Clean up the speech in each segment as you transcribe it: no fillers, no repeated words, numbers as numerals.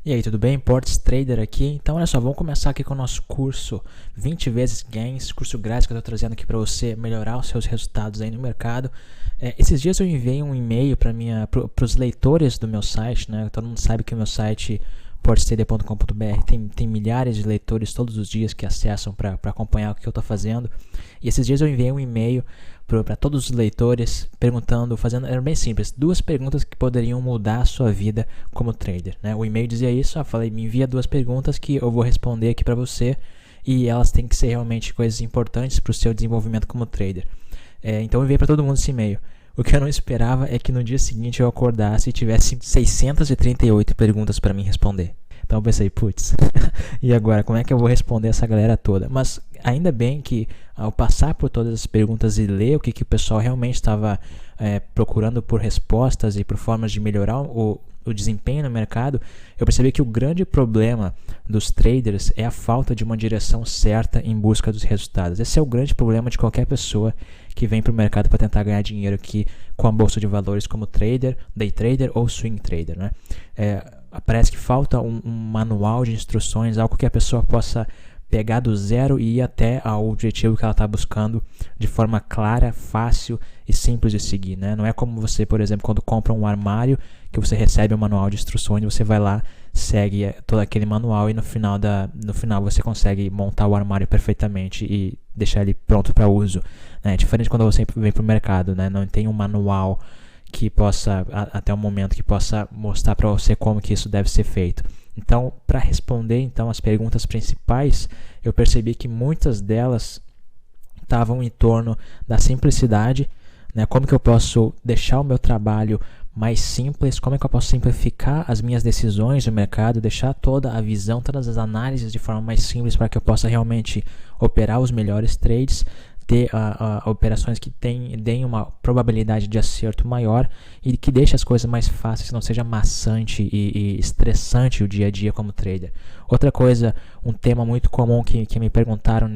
E aí, tudo bem? Portes Trader aqui. Então, olha só, vamos começar aqui com o nosso curso 20 vezes Gains, curso grátis que eu estou trazendo aqui para você melhorar os seus resultados aí no mercado. Esses dias eu enviei um e-mail para os leitores do meu site, né? Todo mundo sabe que o meu site portstrader.com.br tem milhares de leitores todos os dias que acessam para acompanhar o que eu estou fazendo. E esses dias eu enviei um e-mail para todos os leitores era bem simples, 2 perguntas que poderiam mudar a sua vida como trader, né? O e-mail dizia isso, falei, me envia 2 perguntas que eu vou responder aqui para você e elas têm que ser realmente coisas importantes para o seu desenvolvimento como trader. Então eu enviei para todo mundo esse e-mail. O que eu não esperava é que no dia seguinte eu acordasse e tivesse 638 perguntas para mim responder. Então eu pensei, putz, e agora, como é que eu vou responder essa galera toda? Mas ainda bem que ao passar por todas as perguntas e ler o que o pessoal realmente estava procurando por respostas e por formas de melhorar o desempenho no mercado, eu percebi que o grande problema dos traders é a falta de uma direção certa em busca dos resultados. Esse é o grande problema de qualquer pessoa que vem para o mercado para tentar ganhar dinheiro aqui com a bolsa de valores como trader, day trader ou swing trader, né? Parece que falta um manual de instruções, algo que a pessoa possa pegar do zero e ir até ao objetivo que ela está buscando de forma clara, fácil e simples de seguir, né? Não é como você, por exemplo, quando compra um armário, que você recebe um manual de instruções, você vai lá, segue todo aquele manual e no final você consegue montar o armário perfeitamente e deixar ele pronto para uso, né? Diferente quando você vem para o mercado, né? Não tem um manual que possa, até o momento, que possa mostrar para você como que isso deve ser feito. Então, para responder as perguntas principais, eu percebi que muitas delas estavam em torno da simplicidade, né? Como que eu posso deixar o meu trabalho mais simples, como é que eu posso simplificar as minhas decisões no mercado, deixar toda a visão, todas as análises de forma mais simples para que eu possa realmente operar os melhores trades, ter operações que deem uma probabilidade de acerto maior e que deixe as coisas mais fáceis, que não seja maçante e estressante o dia a dia como trader. Outra coisa, um tema muito comum que me perguntaram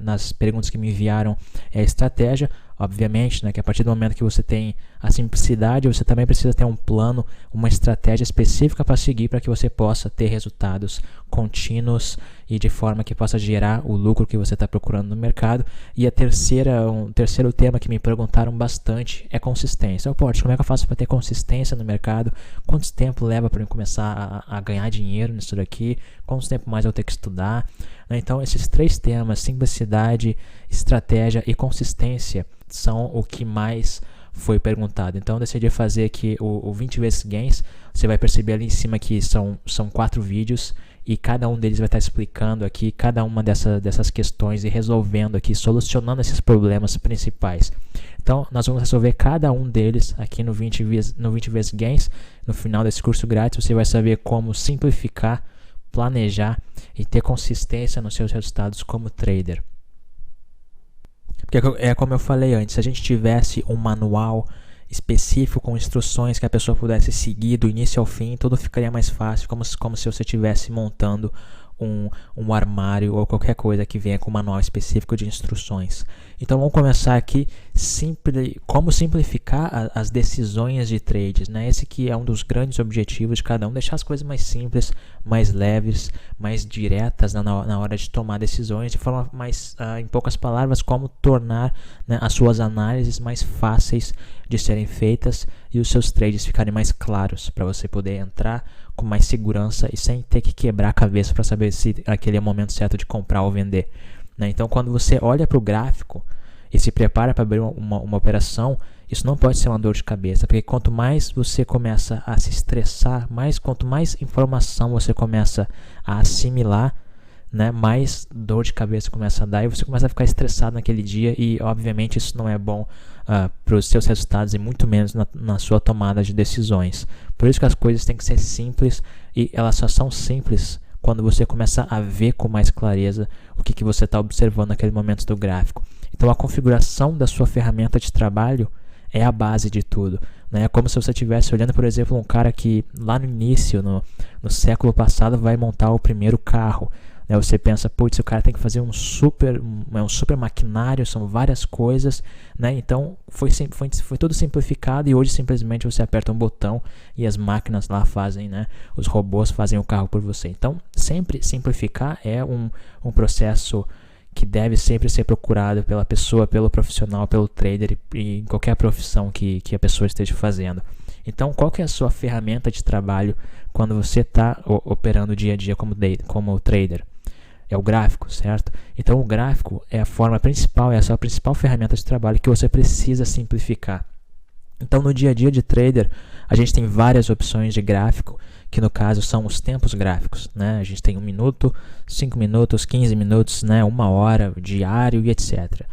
nas perguntas que me enviaram é a estratégia. Obviamente, né, que a partir do momento que você tem a simplicidade, você também precisa ter um plano, uma estratégia específica para seguir para que você possa ter resultados contínuos e de forma que possa gerar o lucro que você está procurando no mercado. E um terceiro tema que me perguntaram bastante é consistência. Como é que eu faço para ter consistência no mercado? Quanto tempo leva para eu começar a ganhar dinheiro nisso daqui? Quanto tempo mais eu tenho que estudar? Então, esses 3 temas, simplicidade, estratégia e consistência, são o que mais foi perguntado. Então, eu decidi fazer aqui o 20 vezes Gains. Você vai perceber ali em cima que são 4 vídeos e cada um deles vai estar explicando aqui cada uma dessas questões e resolvendo aqui, solucionando esses problemas principais. Então, nós vamos resolver cada um deles aqui no 20 vezes Gains. No final desse curso grátis, você vai saber como simplificar, planejar e ter consistência nos seus resultados como trader. Porque é como eu falei antes, se a gente tivesse um manual específico com instruções que a pessoa pudesse seguir do início ao fim, tudo ficaria mais fácil, como se você estivesse montando um armário ou qualquer coisa que venha com um manual específico de instruções. Então vamos começar aqui como simplificar as decisões de trades, né? Esse que é um dos grandes objetivos de cada um, deixar as coisas mais simples, mais leves, mais diretas na hora de tomar decisões, de forma mais, em poucas palavras, como tornar, né, as suas análises mais fáceis de serem feitas e os seus trades ficarem mais claros para você poder entrar com mais segurança e sem ter que quebrar a cabeça para saber se aquele é o momento certo de comprar ou vender, né? Então, quando você olha para o gráfico e se prepara para abrir uma operação, isso não pode ser uma dor de cabeça, porque quanto mais você começa a se estressar, quanto mais informação você começa a assimilar, né, mais dor de cabeça começa a dar e você começa a ficar estressado naquele dia e, obviamente, isso não é bom para os seus resultados e muito menos na sua tomada de decisões. Por isso que as coisas têm que ser simples e elas só são simples quando você começa a ver com mais clareza o que você está observando naquele momento do gráfico. Então, a configuração da sua ferramenta de trabalho é a base de tudo, né? É como se você estivesse olhando, por exemplo, um cara que lá no início, no século passado, vai montar o primeiro carro. né? Você pensa, putz, o cara tem que fazer um super maquinário, são várias coisas, né? Então foi tudo simplificado e hoje simplesmente você aperta um botão e as máquinas lá fazem, né? Os robôs fazem o carro por você. Então sempre simplificar é um processo que deve sempre ser procurado pela pessoa, pelo profissional, pelo trader e em qualquer profissão que a pessoa esteja fazendo. Então, qual que é a sua ferramenta de trabalho quando você está operando dia a dia como trader? É o gráfico, certo? Então, o gráfico é a forma principal, é a sua principal ferramenta de trabalho que você precisa simplificar. Então, no dia a dia de trader, a gente tem várias opções de gráfico, que no caso são os tempos gráficos, né? A gente tem 1 minuto, 5 minutos, 15 minutos, né? 1 hora, diário e etc.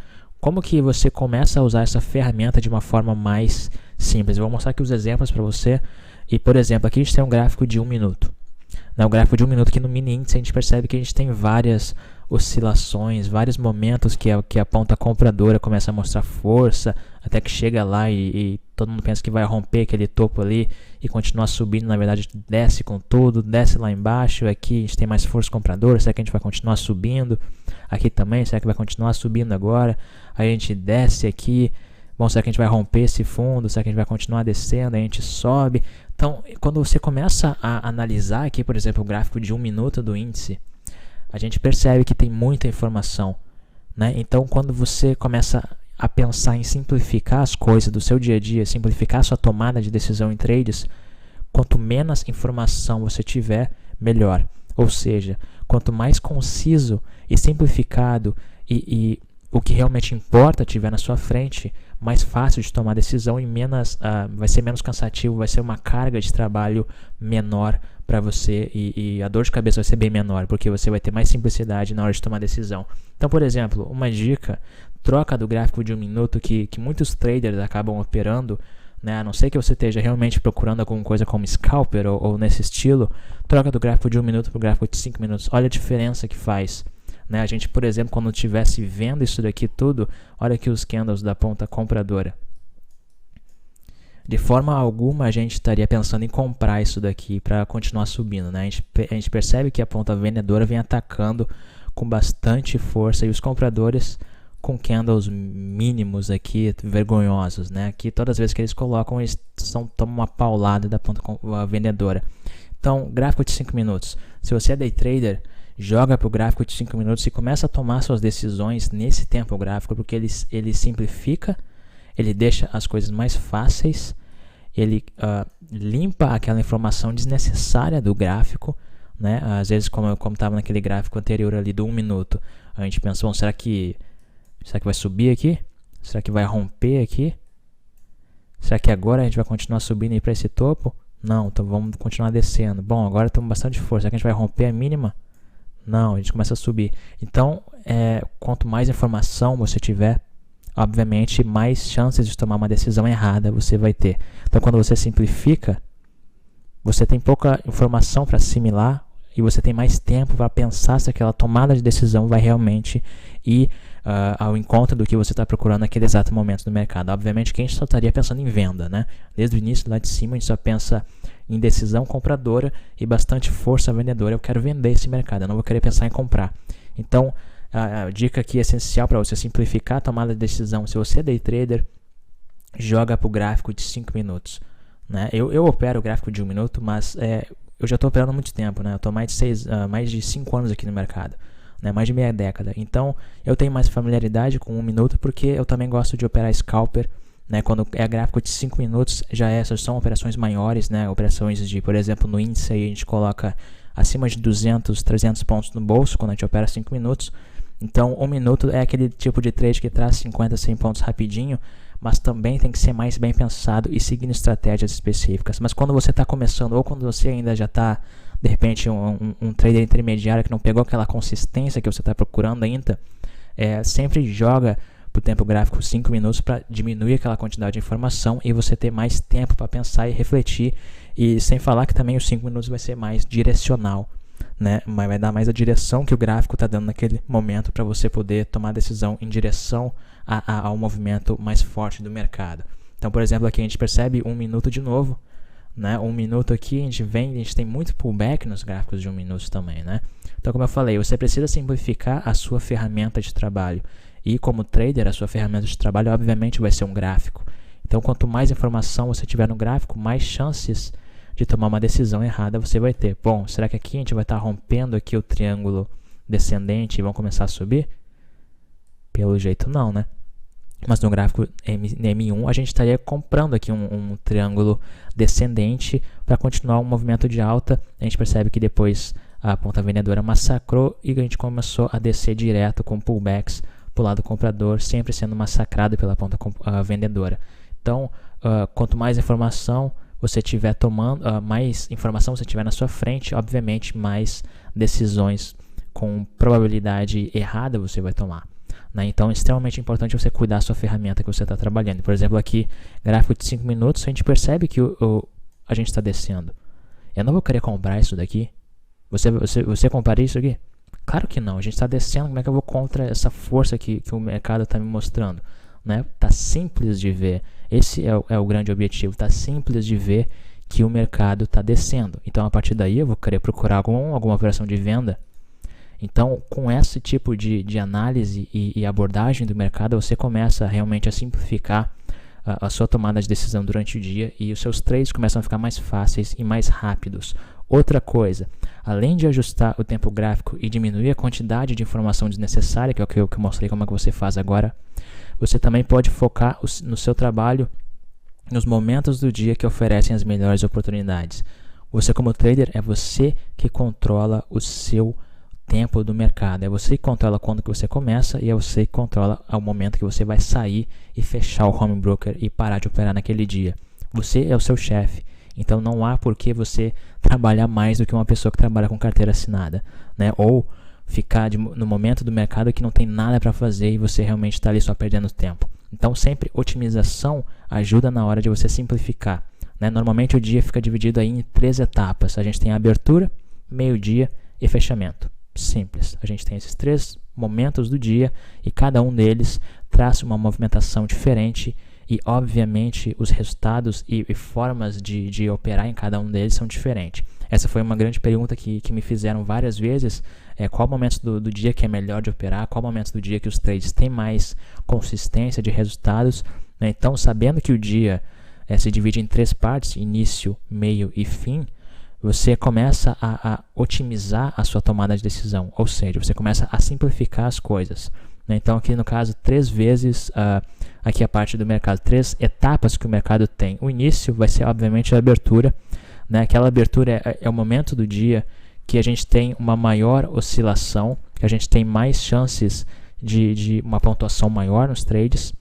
Como que você começa a usar essa ferramenta de uma forma mais simples? Eu vou mostrar aqui os exemplos para você. E, por exemplo, aqui a gente tem um gráfico de 1 minuto. O gráfico de 1 minuto aqui no mini índice a gente percebe que a gente tem várias oscilações, vários momentos que a ponta compradora começa a mostrar força, até que chega lá e todo mundo pensa que vai romper aquele topo ali e continuar subindo, na verdade desce com tudo, desce lá embaixo, aqui a gente tem mais força compradora, será que a gente vai continuar subindo? Aqui também, será que vai continuar subindo agora? Aí a gente desce aqui, bom, será que a gente vai romper esse fundo? Será que a gente vai continuar descendo? Aí a gente sobe. Então, quando você começa a analisar aqui, por exemplo, o gráfico de 1 minuto do índice, a gente percebe que tem muita informação, né? Então, quando você começa a pensar em simplificar as coisas do seu dia a dia, simplificar a sua tomada de decisão em trades, quanto menos informação você tiver, melhor. Ou seja, quanto mais conciso e simplificado e o que realmente importa tiver na sua frente, mais fácil de tomar decisão e vai ser menos cansativo, vai ser uma carga de trabalho menor para você e a dor de cabeça vai ser bem menor, porque você vai ter mais simplicidade na hora de tomar decisão. Então, por exemplo, uma dica, troca do gráfico de 1 minuto que muitos traders acabam operando, né? A não ser que você esteja realmente procurando alguma coisa como scalper ou nesse estilo, troca do gráfico de 1 minuto para o gráfico de 5 minutos. Olha a diferença que faz. Né? A gente, por exemplo, quando estivesse vendo isso daqui tudo, olha aqui os candles da ponta compradora. De forma alguma a gente estaria pensando em comprar isso daqui para continuar subindo, né? A gente percebe que a ponta vendedora vem atacando com bastante força e os compradores com candles mínimos aqui, vergonhosos, né? Aqui todas as vezes que eles colocam, eles tomam uma paulada da ponta vendedora. Então, gráfico de 5 minutos. Se você é day trader, joga para o gráfico de 5 minutos e começa a tomar suas decisões nesse tempo gráfico, porque ele simplifica, ele deixa as coisas mais fáceis, ele limpa aquela informação desnecessária do gráfico, né? Às vezes, como estava naquele gráfico anterior ali do 1 minuto, a gente pensou, bom, será que vai subir aqui? Será que vai romper aqui? Será que agora a gente vai continuar subindo aí para esse topo? Não, então vamos continuar descendo. Bom, agora estamos bastante força, será que a gente vai romper a mínima? Não, a gente começa a subir. Então, quanto mais informação você tiver, obviamente, mais chances de tomar uma decisão errada você vai ter. Então, quando você simplifica, você tem pouca informação para assimilar e você tem mais tempo para pensar se aquela tomada de decisão vai realmente ir ao encontro do que você está procurando naquele exato momento do mercado. Obviamente que a gente só estaria pensando em venda, né? Desde o início lá de cima a gente só pensa em decisão compradora e bastante força vendedora. Eu quero vender esse mercado, eu não vou querer pensar em comprar. Então, a dica aqui essencial para você simplificar a tomada de decisão, se você é day trader, joga para o gráfico de 5 minutos. Né? Eu opero o gráfico de 1 minuto, mas eu já estou operando há muito tempo, né? Eu estou mais de 5 anos aqui no mercado. Né, mais de meia década. Então, eu tenho mais familiaridade com 1 minuto porque eu também gosto de operar scalper. Né, quando é gráfico de 5 minutos, são operações maiores, né, operações de, por exemplo, no índice aí a gente coloca acima de 200, 300 pontos no bolso quando a gente opera 5 minutos. Então, 1 minuto é aquele tipo de trade que traz 50, 100 pontos rapidinho, mas também tem que ser mais bem pensado e seguindo estratégias específicas. Mas quando você está começando ou quando você ainda já está de repente um trader intermediário que não pegou aquela consistência que você está procurando ainda, sempre joga para o tempo gráfico 5 minutos para diminuir aquela quantidade de informação e você ter mais tempo para pensar e refletir, e sem falar que também os 5 minutos vai ser mais direcional, né? Mas vai dar mais a direção que o gráfico está dando naquele momento para você poder tomar decisão em direção ao movimento mais forte do mercado. Então, por exemplo, aqui a gente percebe 1 minuto de novo. Né? 1 minuto aqui, a gente tem muito pullback nos gráficos de 1 minuto também, né? Então, como eu falei, você precisa simplificar a sua ferramenta de trabalho. E como trader, a sua ferramenta de trabalho obviamente vai ser um gráfico. Então, quanto mais informação você tiver no gráfico, mais chances de tomar uma decisão errada você vai ter. Bom, será que aqui a gente vai estar rompendo aqui o triângulo descendente e vão começar a subir? Pelo jeito não, né? Mas no gráfico M1 a gente estaria comprando aqui um triângulo descendente para continuar um movimento de alta. A gente percebe que depois a ponta vendedora massacrou e a gente começou a descer direto com pullbacks para o lado comprador, sempre sendo massacrado pela ponta vendedora. Então, quanto mais informação você tiver tomando, mais informação você tiver na sua frente, obviamente mais decisões com probabilidade errada você vai tomar. Né? Então, é extremamente importante você cuidar da sua ferramenta que você está trabalhando. Por exemplo, aqui, gráfico de 5 minutos, a gente percebe que a gente está descendo. Eu não vou querer comprar isso daqui. Você compraria isso aqui? Claro que não. A gente está descendo, como é que eu vou contra essa força que o mercado está me mostrando? Né? Tá simples de ver. Esse é o grande objetivo. Tá simples de ver que o mercado está descendo. Então, a partir daí, eu vou querer procurar alguma operação de venda. Então, com esse tipo de análise e abordagem do mercado, você começa realmente a simplificar a sua tomada de decisão durante o dia e os seus trades começam a ficar mais fáceis e mais rápidos. Outra coisa, além de ajustar o tempo gráfico e diminuir a quantidade de informação desnecessária, que é o que eu mostrei como é que você faz agora, você também pode focar no seu trabalho nos momentos do dia que oferecem as melhores oportunidades. Você como trader, é você que controla o seu tempo do mercado. É você que controla quando que você começa e é você que controla o momento que você vai sair e fechar o home broker e parar de operar naquele dia. Você é o seu chefe. Então não há por que você trabalhar mais do que uma pessoa que trabalha com carteira assinada, né? Ou ficar no momento do mercado que não tem nada para fazer e você realmente está ali só perdendo tempo. Então sempre otimização ajuda na hora de você simplificar, né? Normalmente o dia fica dividido aí em 3 etapas. A gente tem a abertura, meio-dia e fechamento. Simples. A gente tem esses 3 momentos do dia e cada um deles traz uma movimentação diferente e, obviamente, os resultados e formas de operar em cada um deles são diferentes. Essa foi uma grande pergunta que me fizeram várias vezes. Qual momento do dia que é melhor de operar? Qual momento do dia que os trades têm mais consistência de resultados? Né? Então, sabendo que o dia se divide em 3 partes, início, meio e fim, você começa a otimizar a sua tomada de decisão, ou seja, você começa a simplificar as coisas. Né? Então, aqui no caso, 3 vezes, aqui a parte do mercado, 3 etapas que o mercado tem. O início vai ser, obviamente, a abertura. Né? Aquela abertura é o momento do dia que a gente tem uma maior oscilação, que a gente tem mais chances de uma pontuação maior nos trades.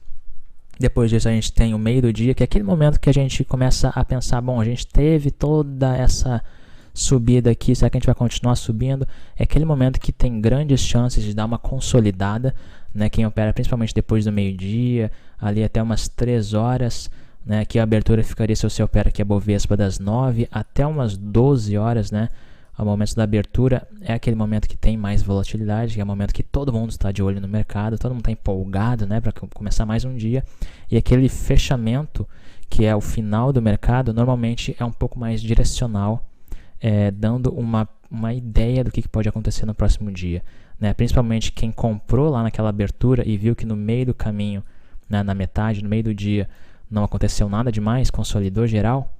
Depois disso a gente tem o meio do dia, que é aquele momento que a gente começa a pensar, bom, a gente teve toda essa subida aqui, será que a gente vai continuar subindo? É aquele momento que tem grandes chances de dar uma consolidada, né? Quem opera principalmente depois do meio-dia, ali até umas 3 horas, né? Aqui a abertura ficaria se você opera aqui a Bovespa das 9 até umas 12 horas, né? O momento da abertura é aquele momento que tem mais volatilidade, é o momento que todo mundo está de olho no mercado, todo mundo está empolgado, né, para começar mais um dia. E aquele fechamento, que é o final do mercado, normalmente é um pouco mais direcional, dando uma ideia do que pode acontecer no próximo dia. Né? Principalmente quem comprou lá naquela abertura e viu que no meio do caminho, né, na metade, no meio do dia, não aconteceu nada demais, consolidou geral.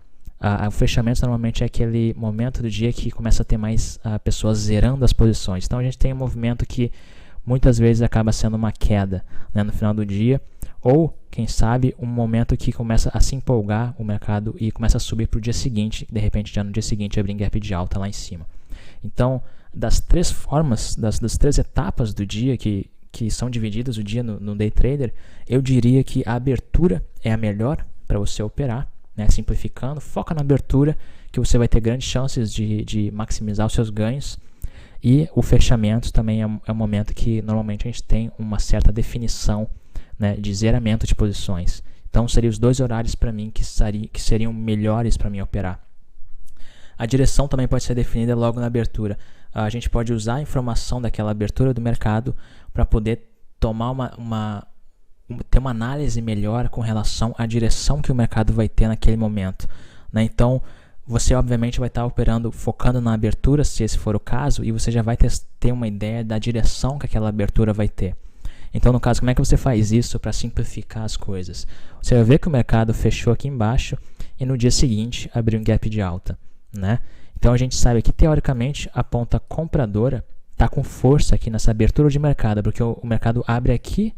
O fechamento normalmente é aquele momento do dia que começa a ter mais pessoas zerando as posições. Então a gente tem um movimento que muitas vezes acaba sendo uma queda, né, no final do dia, ou quem sabe um momento que começa a se empolgar o mercado e começa a subir para o dia seguinte, de repente já no dia seguinte abrir gap de alta lá em cima. Então, das 3 formas, das 3 etapas do dia que são divididas o dia no day trader, eu diria que a abertura é a melhor para você operar. Né, simplificando, foca na abertura que você vai ter grandes chances de maximizar os seus ganhos, e o fechamento também é um momento que normalmente a gente tem uma certa definição, né, de zeramento de posições. Então seriam os 2 horários para mim que seriam melhores para mim operar. A direção também pode ser definida logo na abertura. A gente pode usar a informação daquela abertura do mercado para poder tomar ter uma análise melhor com relação à direção que o mercado vai ter naquele momento. Né? Então, você obviamente vai estar operando, focando na abertura, se esse for o caso, e você já vai ter uma ideia da direção que aquela abertura vai ter. Então, no caso, como é que você faz isso para simplificar as coisas? Você vai ver que o mercado fechou aqui embaixo e no dia seguinte abriu um gap de alta, né? Então, a gente sabe que, teoricamente, a ponta compradora está com força aqui nessa abertura de mercado, porque o mercado abre aqui,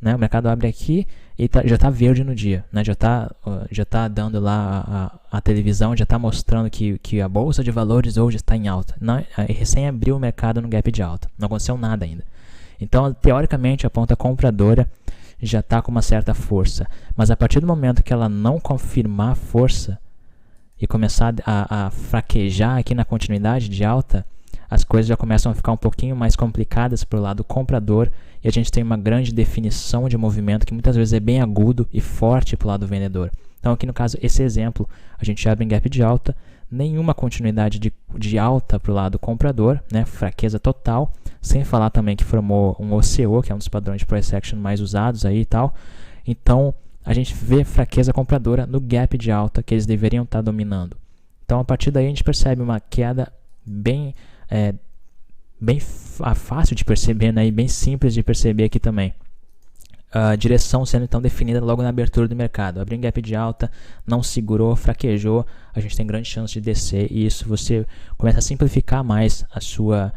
né? O mercado abre aqui e já está verde no dia, né? Já tá dando lá a televisão, já está mostrando que a bolsa de valores hoje está em alta. Recém abriu o mercado no gap de alta, não aconteceu nada ainda. Então, teoricamente, a ponta compradora já está com uma certa força, mas a partir do momento que ela não confirmar força e começar a fraquejar aqui na continuidade de alta, as coisas já começam a ficar um pouquinho mais complicadas para o lado comprador e a gente tem uma grande definição de movimento que muitas vezes é bem agudo e forte para o lado vendedor. Então aqui no caso, esse exemplo, a gente abre em gap de alta, nenhuma continuidade de alta para o lado comprador, né, fraqueza total, sem falar também que formou um OCO, que é um dos padrões de price action mais usados aí e tal. Então a gente vê fraqueza compradora no gap de alta que eles deveriam estar dominando. Então a partir daí a gente percebe uma queda bem fácil de perceber, né, e bem simples de perceber aqui também. A direção sendo então definida logo na abertura do mercado. Abriu um gap de alta, não segurou, fraquejou, a gente tem grande chance de descer e isso você começa a simplificar mais a sua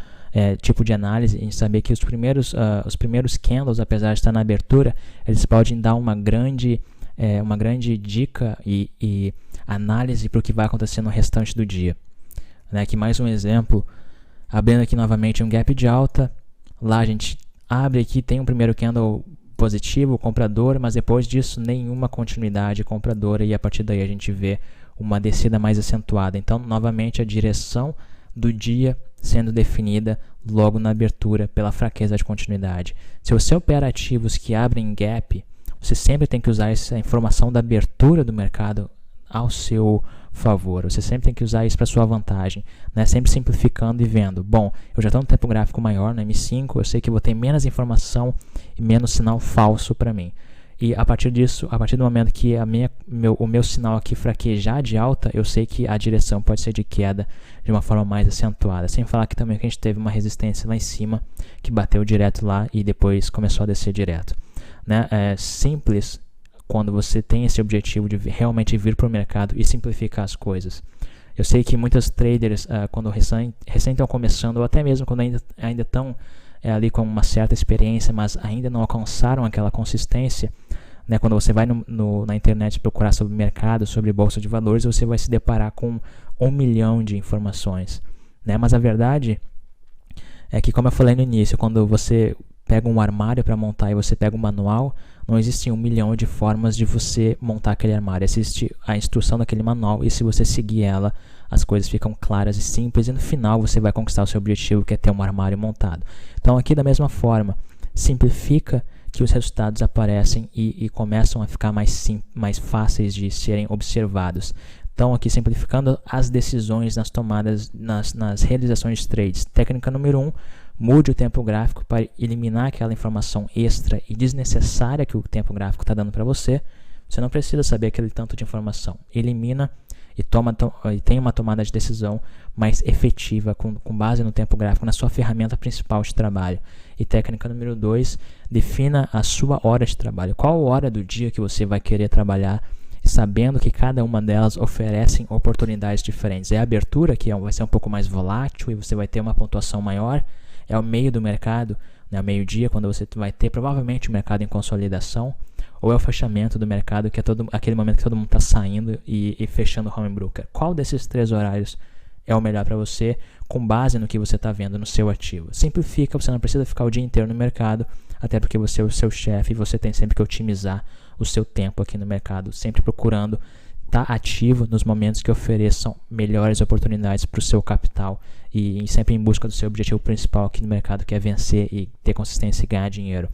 tipo de análise em saber que os primeiros candles, apesar de estar na abertura, eles podem dar uma grande dica e análise para o que vai acontecer no restante do dia. Né, aqui mais um exemplo, abrindo aqui novamente um gap de alta, lá a gente abre aqui, tem um primeiro candle positivo, comprador, mas depois disso nenhuma continuidade compradora e a partir daí a gente vê uma descida mais acentuada. Então, novamente, a direção do dia sendo definida logo na abertura pela fraqueza de continuidade. Se você opera ativos que abrem gap, você sempre tem que usar essa informação da abertura do mercado ao seu favor. Você sempre tem que usar isso para sua vantagem, né? Sempre simplificando e vendo. Bom, eu já estou no tempo gráfico maior, no M5, eu sei que vou ter menos informação e menos sinal falso para mim. E a partir disso, a partir do momento que o meu sinal aqui fraquejar de alta, eu sei que a direção pode ser de queda de uma forma mais acentuada. Sem falar que também que a gente teve uma resistência lá em cima, que bateu direto lá e depois começou a descer direto. Né? É simples quando você tem esse objetivo de realmente vir para o mercado e simplificar as coisas. Eu sei que muitos traders, quando recém estão começando, ou até mesmo quando ainda estão ali com uma certa experiência, mas ainda não alcançaram aquela consistência, né? Quando você vai na internet procurar sobre mercado, sobre bolsa de valores, você vai se deparar com 1 milhão de informações. Né? Mas a verdade é que, como eu falei no início, quando você pega um armário para montar e você pega um manual, não existe 1 milhão de formas de você montar aquele armário. Existe a instrução daquele manual e se você seguir ela, as coisas ficam claras e simples e no final você vai conquistar o seu objetivo, que é ter um armário montado. Então aqui da mesma forma, simplifica que os resultados aparecem e começam a ficar mais fáceis de serem observados. Então aqui simplificando as decisões nas tomadas, nas realizações de trades. Técnica número 1, mude o tempo gráfico para eliminar aquela informação extra e desnecessária que o tempo gráfico está dando para você. Você não precisa saber aquele tanto de informação. Elimina e tem uma tomada de decisão mais efetiva com base no tempo gráfico, na sua ferramenta principal de trabalho. E técnica número 2, defina a sua hora de trabalho. Qual hora do dia que você vai querer trabalhar, sabendo que cada uma delas oferecem oportunidades diferentes. É a abertura, que vai ser um pouco mais volátil e você vai ter uma pontuação maior. É o meio do mercado, né, o meio-dia, quando você vai ter provavelmente o mercado em consolidação, ou é o fechamento do mercado, que é aquele momento que todo mundo está saindo e fechando o home broker. Qual desses 3 horários é o melhor para você, com base no que você está vendo no seu ativo? Simplifica, você não precisa ficar o dia inteiro no mercado, até porque você é o seu chefe e você tem sempre que otimizar o seu tempo aqui no mercado, sempre procurando estar ativo nos momentos que ofereçam melhores oportunidades para o seu capital e sempre em busca do seu objetivo principal aqui no mercado, que é vencer e ter consistência e ganhar dinheiro.